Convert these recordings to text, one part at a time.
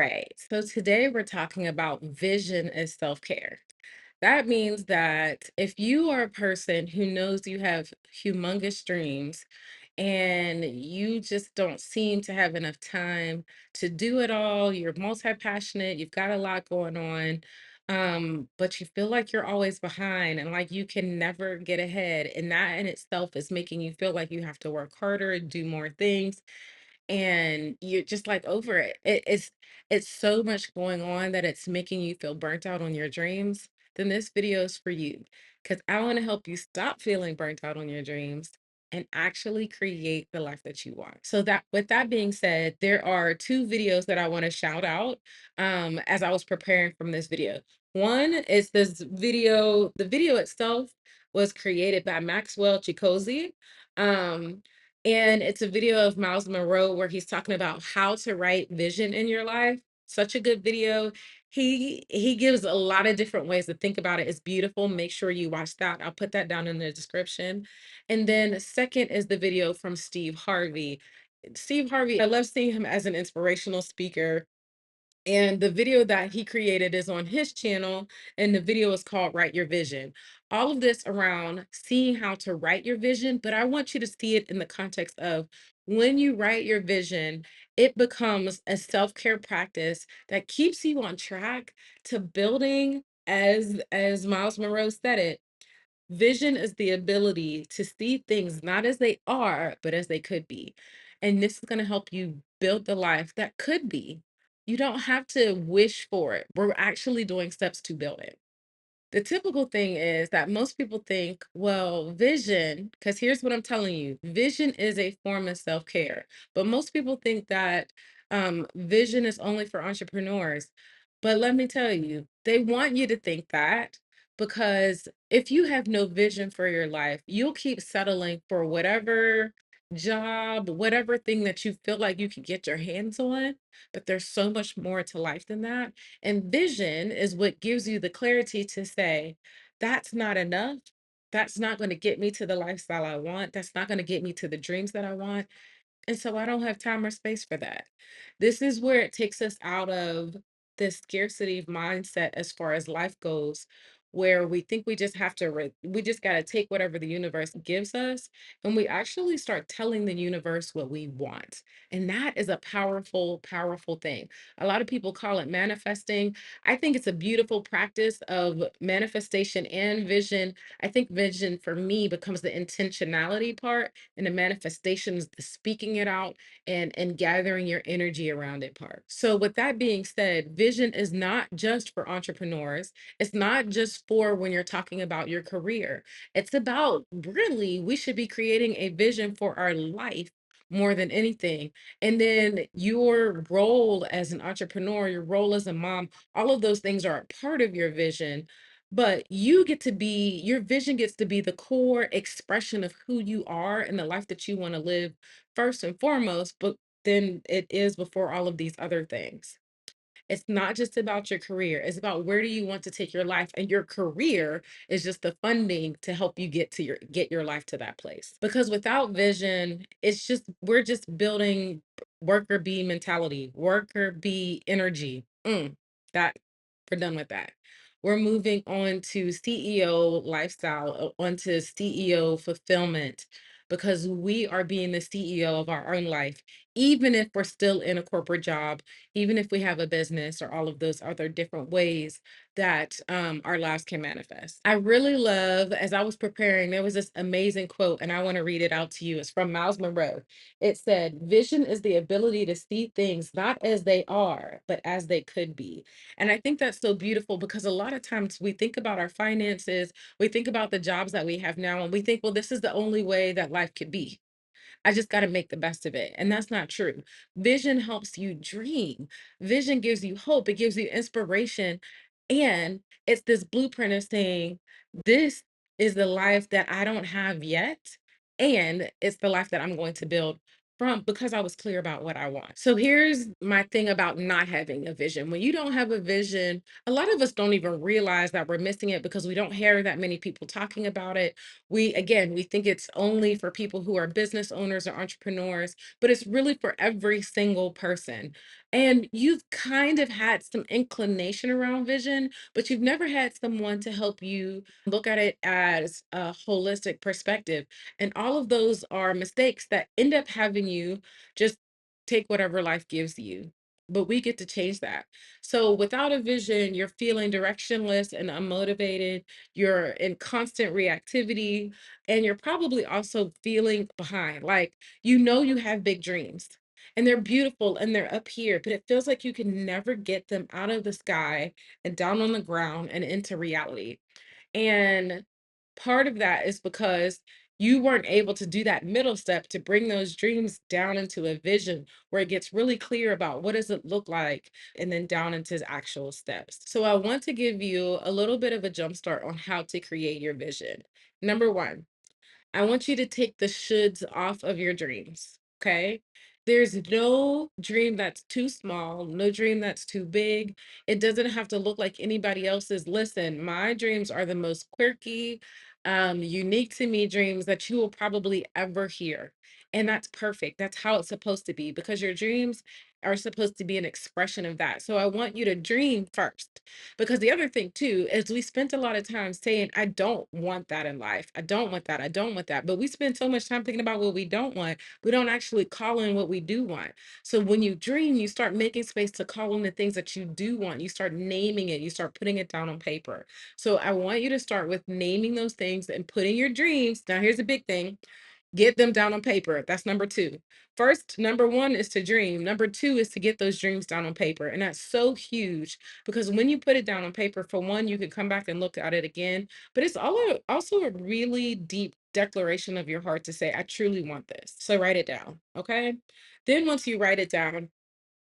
right. So today we're talking about vision as self-care. That means that if you are a person who knows you have humongous dreams and you just don't seem to have enough time to do it all, you're multi-passionate, you've got a lot going on, but you feel like you're always behind and like you can never get ahead. And that in itself is making you feel like you have to work harder and do more things and you're just like over it. It's so much going on that it's making you feel burnt out on your dreams. Then this video is for you because I want to help you stop feeling burnt out on your dreams and actually create the life that you want. So that with that being said, there are two videos that I want to shout out as I was preparing from this video. One is this video, the video itself was created by Maxwell Chikozy. Um, and it's a video of Miles Monroe where he's talking about how to write vision in your life. Such a good video. He gives a lot of different ways to think about it. It's beautiful. Make sure you watch that. I'll put that down in the description. And then second is the video from Steve Harvey. Steve Harvey, I love seeing him as an inspirational speaker, and the video that he created is on his channel, and the video is called Write Your Vision. All of this around seeing how to write your vision, but I want you to see it in the context of when you write your vision, it becomes a self-care practice that keeps you on track to building, as Miles Monroe said it, vision is the ability to see things not as they are, but as they could be. And this is going to help you build the life that could be. You don't have to wish for it. We're actually doing steps to build it. The typical thing is that most people think, well, vision, because here's what I'm telling you, vision is a form of self care. But most people think that vision is only for entrepreneurs. But let me tell you, they want you to think that because if you have no vision for your life, you'll keep settling for whatever job, whatever thing that you feel like you can get your hands on. But there's so much more to life than that. And vision is what gives you the clarity to say, that's not enough. That's not going to get me to the lifestyle I want. That's not going to get me to the dreams that I want. And so I don't have time or space for that. This is where it takes us out of this scarcity mindset as far as life goes, where we think we just have to, we just got to take whatever the universe gives us. And we actually start telling the universe what we want. And that is a powerful, powerful thing. A lot of people call it manifesting. I think it's a beautiful practice of manifestation and vision. I think vision for me becomes the intentionality part and the manifestation is the speaking it out and gathering your energy around it part. So with that being said, vision is not just for entrepreneurs. It's not just for when you're talking about your career. It's about really we should be creating a vision for our life more than anything. And then your role as an entrepreneur, your role as a mom, all of those things are a part of your vision, but you get to be, your vision gets to be the core expression of who you are and the life that you want to live first and foremost, but then it is before all of these other things. It's not just about your career. It's about where do you want to take your life, and your career is just the funding to help you get your life to that place. Because without vision, it's just we're just building worker bee mentality, worker bee energy. That we're done with that. We're moving on to CEO lifestyle, onto CEO fulfillment, because we are being the CEO of our own life, even if we're still in a corporate job, even if we have a business or all of those other different ways that our lives can manifest. I really love, as I was preparing, there was this amazing quote, and I want to read it out to you. It's from Miles Monroe. It said, vision is the ability to see things not as they are, but as they could be. And I think that's so beautiful because a lot of times we think about our finances, we think about the jobs that we have now, and we think, well, this is the only way that life could be. I just got to make the best of it. And that's not true. Vision helps you dream. Vision gives you hope. It gives you inspiration. And it's this blueprint of saying, this is the life that I don't have yet. And it's the life that I'm going to build from because I was clear about what I want. So here's my thing about not having a vision. When you don't have a vision, a lot of us don't even realize that we're missing it because we don't hear that many people talking about it. We think it's only for people who are business owners or entrepreneurs, but it's really for every single person. And you've kind of had some inclination around vision, but you've never had someone to help you look at it as a holistic perspective. And all of those are mistakes that end up having you just take whatever life gives you. But we get to change that. So without a vision, you're feeling directionless and unmotivated. You're in constant reactivity, and you're probably also feeling behind. Like, you have big dreams and they're beautiful and they're up here, but it feels like you can never get them out of the sky and down on the ground and into reality. And part of that is because you weren't able to do that middle step to bring those dreams down into a vision where it gets really clear about what does it look like and then down into actual steps. So I want to give you a little bit of a jump start on how to create your vision. Number one, I want you to take the shoulds off of your dreams. Okay. There's no dream that's too small, no dream that's too big. It doesn't have to look like anybody else's. Listen, my dreams are the most quirky, unique to me dreams that you will probably ever hear. And that's perfect. That's how it's supposed to be because your dreams are supposed to be an expression of that. So I want you to dream first. Because the other thing too is we spent a lot of time saying, I don't want that in life. I don't want that. I don't want that. But we spend so much time thinking about what we don't want. We don't actually call in what we do want. So when you dream, you start making space to call in the things that you do want. You start naming it. You start putting it down on paper. So I want you to start with naming those things and putting your dreams. Now, here's a big thing. Get them down on paper. That's number two. First, number one is to dream. Number two is to get those dreams down on paper. And that's so huge because when you put it down on paper, for one, you can come back and look at it again. But it's also a really deep declaration of your heart to say, I truly want this. So write it down. Okay. Then once you write it down,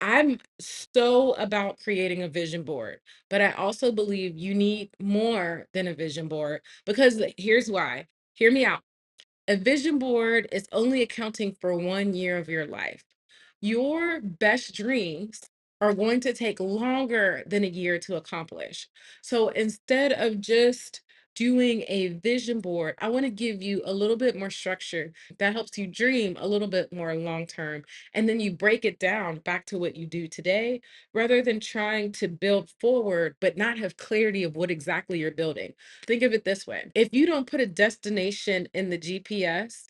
I'm so about creating a vision board, but I also believe you need more than a vision board because here's why. Hear me out. A vision board is only accounting for 1 year of your life. Your best dreams are going to take longer than a year to accomplish. So instead of just doing a vision board, I want to give you a little bit more structure that helps you dream a little bit more long term. And then you break it down back to what you do today rather than trying to build forward but not have clarity of what exactly you're building. Think of it this way. If you don't put a destination in the GPS,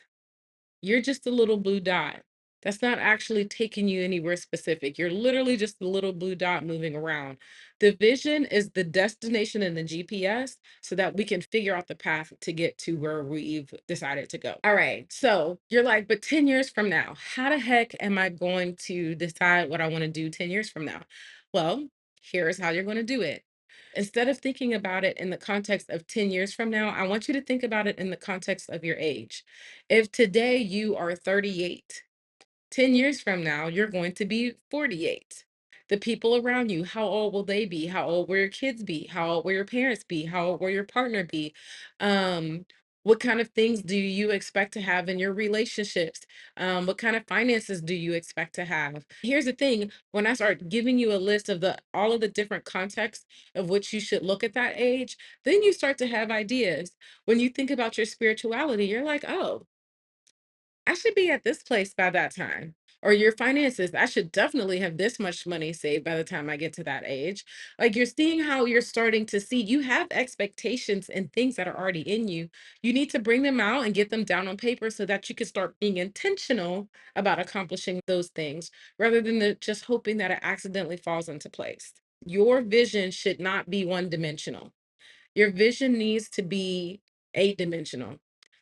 you're just a little blue dot. That's not actually taking you anywhere specific. You're literally just a little blue dot moving around. The vision is the destination in the GPS so that we can figure out the path to get to where we've decided to go. All right. So you're like, but 10 years from now, how the heck am I going to decide what I want to do 10 years from now? Well, here's how you're going to do it. Instead of thinking about it in the context of 10 years from now, I want you to think about it in the context of your age. If today you are 38, 10 years from now, you're going to be 48. The people around you, how old will they be? How old will your kids be? How old will your parents be? How old will your partner be? Um, what kind of things do you expect to have in your relationships? What kind of finances do you expect to have? Here's the thing, when I start giving you a list of the all of the different contexts of which you should look at that age, then you start to have ideas. When you think about your spirituality, you're like, oh, I should be at this place by that time. Or your finances, I should definitely have this much money saved by the time I get to that age. Like you're seeing how you're starting to see you have expectations and things that are already in you. You need to bring them out and get them down on paper so that you can start being intentional about accomplishing those things rather than just hoping that it accidentally falls into place. Your vision should not be one dimensional. Your vision needs to be 8 dimensional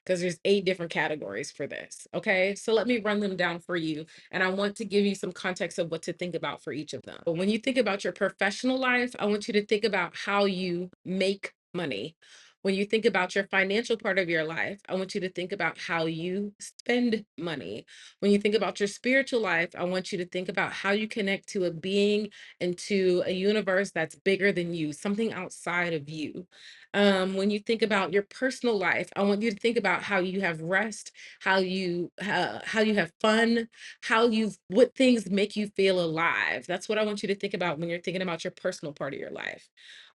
because there's 8 different categories for this. Okay. So let me run them down for you. And I want to give you some context of what to think about for each of them. But when you think about your professional life, I want you to think about how you make money. When you think about your financial part of your life, I want you to think about how you spend money. When you think about your spiritual life, I want you to think about how you connect to a being and to a universe that's bigger than you, something outside of you. When you think about your personal life, I want you to think about how you have rest, how you have fun, how you what things make you feel alive. That's what I want you to think about when you're thinking about your personal part of your life.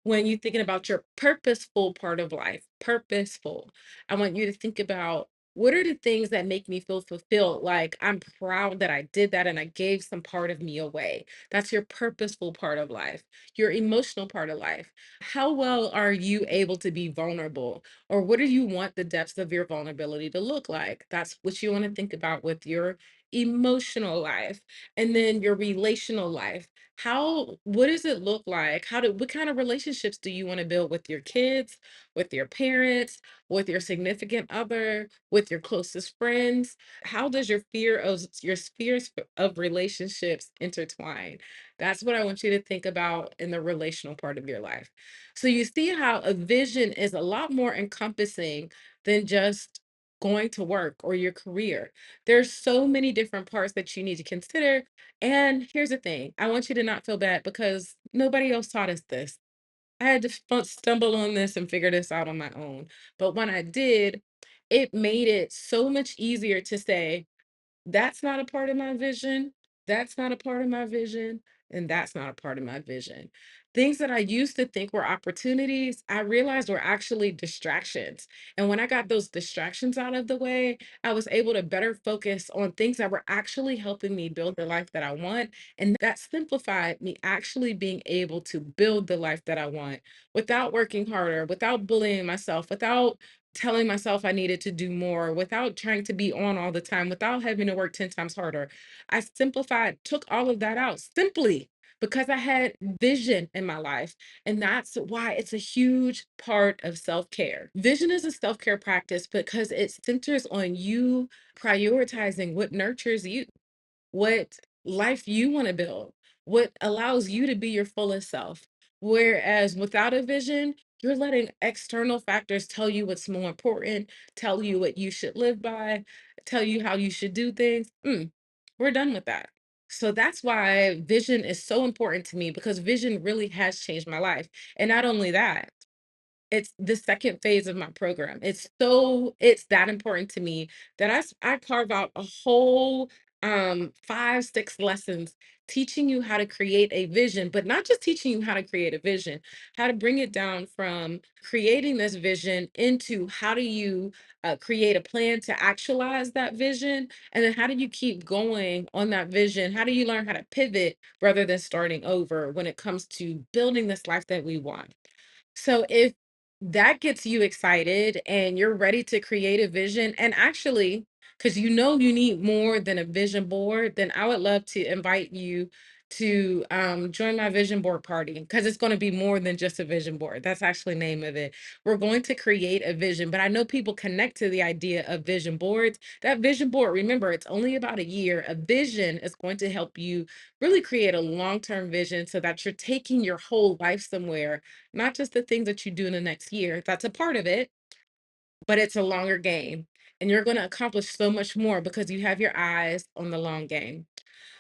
When you're thinking about your purposeful part of life, purposeful, I want you to think about what are the things that make me feel fulfilled? Like I'm proud that I did that and I gave some part of me away. That's your purposeful part of life, your emotional part of life. How well are you able to be vulnerable? Or what do you want the depths of your vulnerability to look like? That's what you want to think about with your emotional life. And then your relational life, what does it look like? What kind of relationships do you want to build with your kids, with your parents, with your significant other, with your closest friends? How does your spheres of relationships intertwine? That's what I want you to think about in the relational part of your life. So you see how a vision is a lot more encompassing than just going to work or your career. There's so many different parts that you need to consider. And here's the thing, I want you to not feel bad because nobody else taught us this. I had to stumble on this and figure this out on my own. But when I did, it made it so much easier to say, that's not a part of my vision. That's not a part of my vision. And that's not a part of my vision. Things that I used to think were opportunities, I realized were actually distractions. And when I got those distractions out of the way, I was able to better focus on things that were actually helping me build the life that I want. And that simplified me actually being able to build the life that I want without working harder, without bullying myself, without telling myself I needed to do more, without trying to be on all the time, without having to work 10 times harder. I simplified, took all of that out simply because I had vision in my life. And that's why it's a huge part of self care. Vision is a self care practice because it centers on you prioritizing what nurtures you, what life you want to build, what allows you to be your fullest self. Whereas without a vision, you're letting external factors tell you what's more important, tell you what you should live by, tell you how you should do things. We're done with that. So that's why vision is so important to me because vision really has changed my life. And not only that, it's the second phase of my program. It's that important to me that I carve out a whole 5, 6 lessons teaching you how to create a vision, but not just teaching you how to create a vision, how to bring it down from creating this vision into how do you create a plan to actualize that vision, and then how do you keep going on that vision? How do you learn how to pivot rather than starting over when it comes to building this life that we want? So if that gets you excited and you're ready to create a vision, and actually, because you know you need more than a vision board, then I would love to invite you to join my vision board party because it's going to be more than just a vision board. That's actually the name of it. We're going to create a vision, but I know people connect to the idea of vision boards. That vision board, remember, it's only about a year. A vision is going to help you really create a long-term vision so that you're taking your whole life somewhere, not just the things that you do in the next year. That's a part of it, but it's a longer game. And you're going to accomplish so much more because you have your eyes on the long game.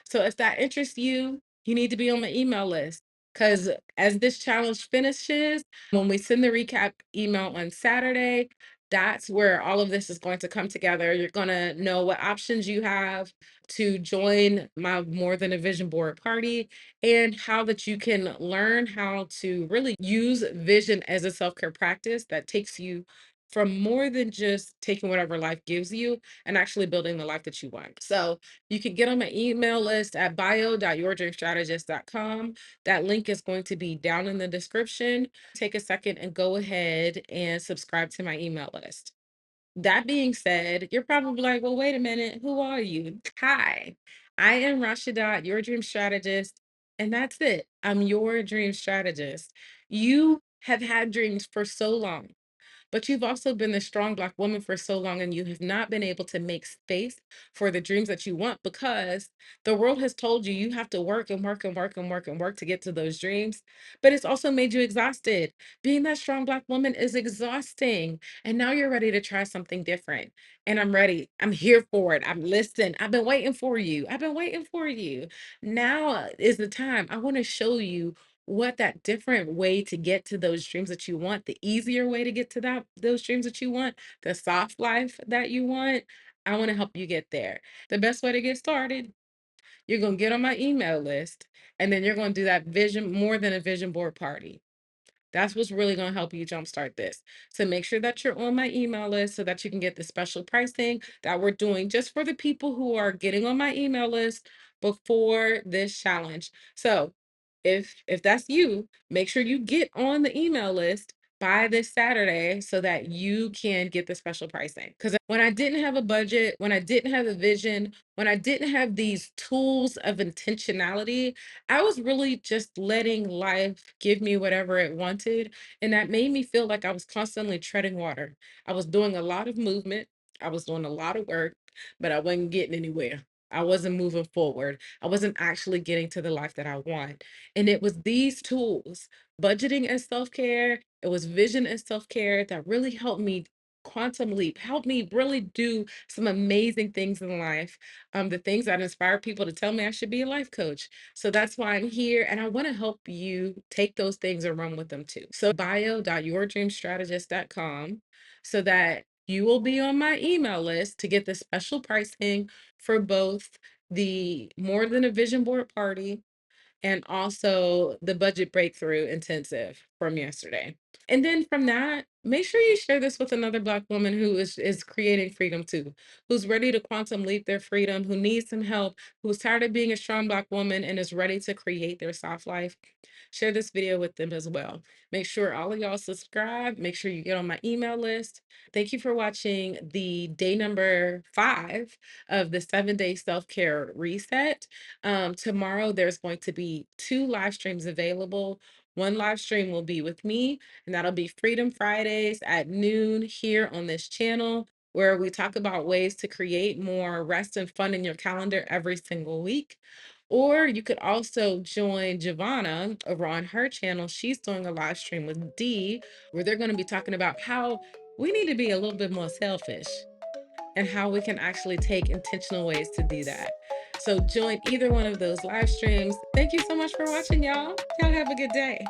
So if that interests you, you need to be on my email list because as this challenge finishes, when we send the recap email on Saturday, that's where all of this is going to come together. You're going to know what options you have to join my More Than a Vision Board party and how that you can learn how to really use vision as a self-care practice that takes you from more than just taking whatever life gives you and actually building the life that you want. So you can get on my email list at bio.yourdreamstrategist.com. That link is going to be down in the description. Take a second and go ahead and subscribe to my email list. That being said, you're probably like, well, wait a minute, who are you? Hi, I am Rashida, your dream strategist, and that's it. I'm your dream strategist. You have had dreams for so long. but you've also been the strong Black woman for so long and you have not been able to make space for the dreams that you want because the world has told you you have to work and work and work and work and work to get to those dreams. But it's also made you exhausted. Being that strong Black woman is exhausting. And now you're ready to try something different. And I'm ready. I'm here for it. I'm listening. I've been waiting for you. I've been waiting for you. Now is the time. I want to show you what that different way to get to those dreams that you want, the easier way to get to those dreams that you want, the soft life that you want. I want to help you get there. The best way to get started, you're going to get on my email list and then you're going to do that vision more than a vision board party. That's what's really going to help you jumpstart this. So make sure that you're on my email list so that you can get the special pricing that we're doing just for the people who are getting on my email list before this challenge. So if that's you, make sure you get on the email list by this Saturday so that you can get the special pricing. Because when I didn't have a budget, when I didn't have a vision, when I didn't have these tools of intentionality, I was really just letting life give me whatever it wanted. And that made me feel like I was constantly treading water. I was doing a lot of movement, I was doing a lot of work, but I wasn't getting anywhere. I wasn't moving forward. I wasn't actually getting to the life that I want. And it was these tools, budgeting as self care, it was vision as self care that really helped me quantum leap, helped me really do some amazing things in life. The things that inspire people to tell me I should be a life coach. So that's why I'm here and I want to help you take those things and run with them too. So bio.yourdreamstrategist.com so that you will be on my email list to get the special pricing for both the More Than a Vision Board party and also the budget breakthrough intensive from yesterday. And then from that, make sure you share this with another Black woman who is creating freedom too, who's ready to quantum leap their freedom, who needs some help, who's tired of being a strong Black woman and is ready to create their soft life. Share this video with them as well. Make sure all of y'all subscribe. Make sure you get on my email list. Thank you for watching the day number 5 of the 7-day self-care reset. Tomorrow there's going to be 2 live streams available. One live stream will be with me, and that'll be Freedom Fridays at noon here on this channel, where we talk about ways to create more rest and fun in your calendar every single week. Or you could also join Giovanna over on her channel. She's doing a live stream with Dee, where they're going to be talking about how we need to be a little bit more selfish and how we can actually take intentional ways to do that. So join either one of those live streams. Thank you so much for watching, y'all. Y'all have a good day.